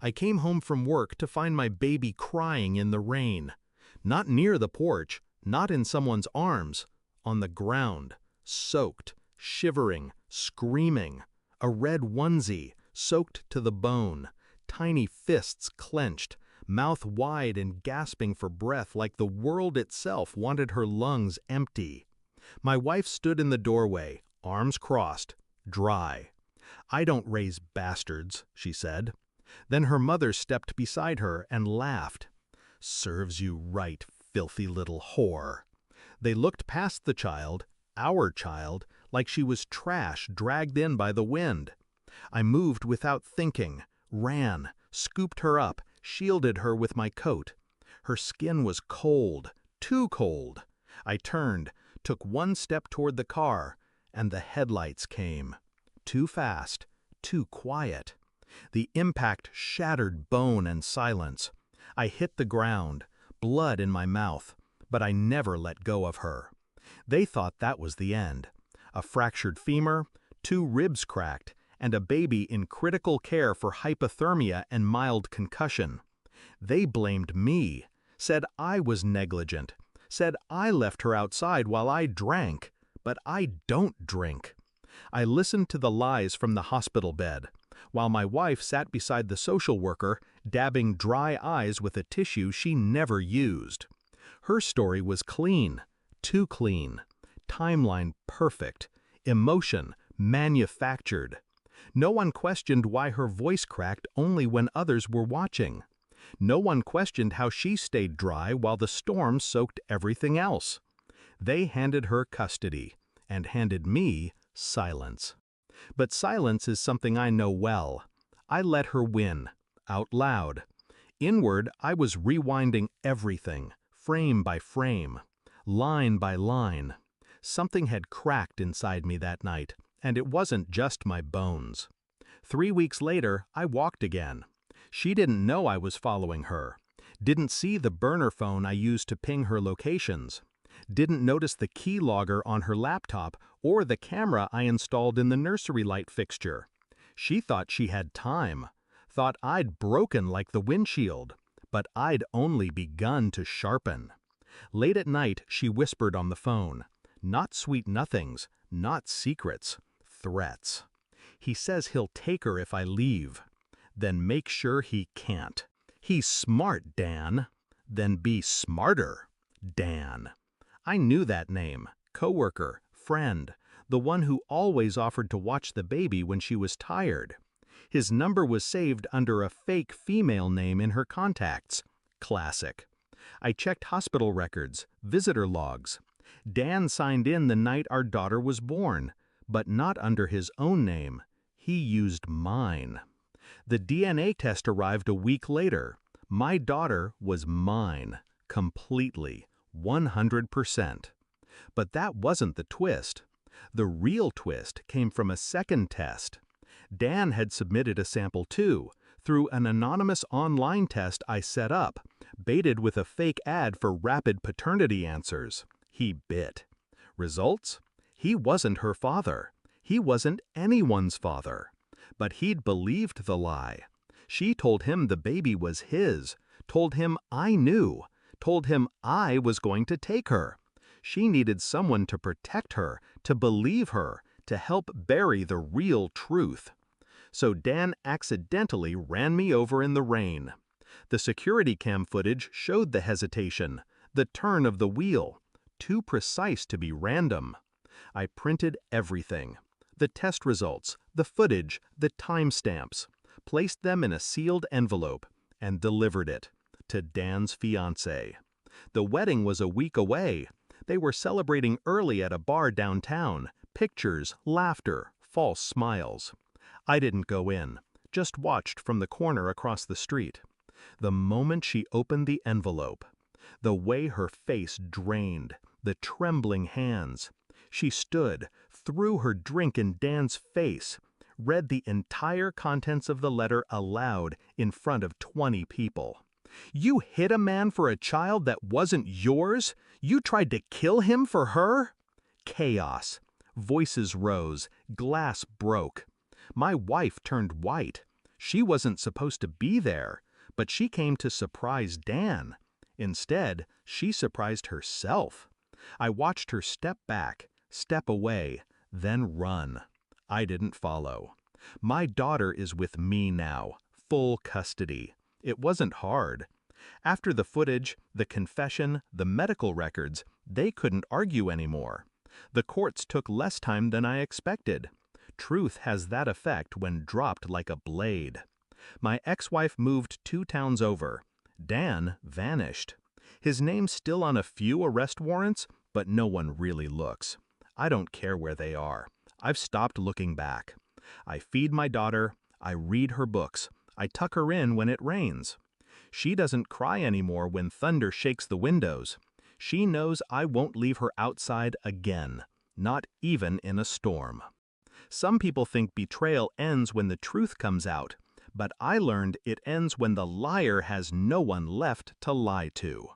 I came home from work to find my baby crying in the rain. Not near the porch, not in someone's arms, on the ground, soaked, shivering, screaming. A red onesie, soaked to the bone, tiny fists clenched, mouth wide and gasping for breath like the world itself wanted her lungs empty. My wife stood in the doorway, arms crossed, dry. "I don't raise bastards," she said. Then her mother stepped beside her and laughed. "Serves you right, filthy little whore." They looked past the child, our child, like she was trash dragged in by the wind. I moved without thinking, ran, scooped her up, shielded her with my coat. Her skin was cold, too cold. I turned, took one step toward the car, and the headlights came. Too fast, too quiet. The impact shattered bone and silence. I hit the ground, blood in my mouth, but I never let go of her. They thought that was the end. A fractured femur, 2 ribs cracked, and a baby in critical care for hypothermia and mild concussion. They blamed me, said I was negligent, said I left her outside while I drank, but I don't drink. I listened to the lies from the hospital bed, while my wife sat beside the social worker, dabbing dry eyes with a tissue she never used. Her story was clean, too clean, timeline perfect, emotion manufactured. No one questioned why her voice cracked only when others were watching. No one questioned how she stayed dry while the storm soaked everything else. They handed her custody, and handed me silence. But silence is something I know well. I let her win, out loud. Inward, I was rewinding everything, frame by frame, line by line. Something had cracked inside me that night, and it wasn't just my bones. 3 weeks later, I walked again. She didn't know I was following her, didn't see the burner phone I used to ping her locations, didn't notice the keylogger on her laptop or the camera I installed in the nursery light fixture. She thought she had time, thought I'd broken like the windshield, but I'd only begun to sharpen. Late at night, she whispered on the phone. Not sweet nothings, not secrets, threats. "He says he'll take her if I leave." Then make sure he can't. "He's smart, Dan." Then be smarter, Dan. I knew that name, coworker, friend, the one who always offered to watch the baby when she was tired. His number was saved under a fake female name in her contacts. Classic. I checked hospital records, visitor logs. Dan signed in the night our daughter was born, but not under his own name. He used mine. The DNA test arrived a week later. My daughter was mine, completely, 100%. But that wasn't the twist. The real twist came from a second test. Dan had submitted a sample too, through an anonymous online test I set up, baited with a fake ad for rapid paternity answers. He bit. Results? He wasn't her father. He wasn't anyone's father. But he'd believed the lie. She told him the baby was his, told him I knew, told him I was going to take her. She needed someone to protect her, to believe her, to help bury the real truth. So Dan accidentally ran me over in the rain. The security cam footage showed the hesitation, the turn of the wheel, too precise to be random. I printed everything. The test results, the footage, the timestamps, placed them in a sealed envelope, and delivered it to Dan's fiancée. The wedding was a week away. They were celebrating early at a bar downtown, pictures, laughter, false smiles. I didn't go in, just watched from the corner across the street. The moment she opened the envelope, the way her face drained, the trembling hands. She stood, threw her drink in Dan's face, read the entire contents of the letter aloud in front of 20 people. "You hit a man for a child that wasn't yours? You tried to kill him for her?" Chaos. Voices rose, glass broke. My wife turned white. She wasn't supposed to be there, but she came to surprise Dan. Instead, she surprised herself. I watched her step back, step away, then run. I didn't follow. My daughter is with me now, full custody. It wasn't hard. After the footage, the confession, the medical records, they couldn't argue anymore. The courts took less time than I expected. Truth has that effect when dropped like a blade. My ex-wife moved 2 towns over. Dan vanished. His name's still on a few arrest warrants, but no one really looks. I don't care where they are. I've stopped looking back. I feed my daughter, I read her books, I tuck her in when it rains. She doesn't cry anymore when thunder shakes the windows. She knows I won't leave her outside again, not even in a storm. Some people think betrayal ends when the truth comes out, but I learned it ends when the liar has no one left to lie to.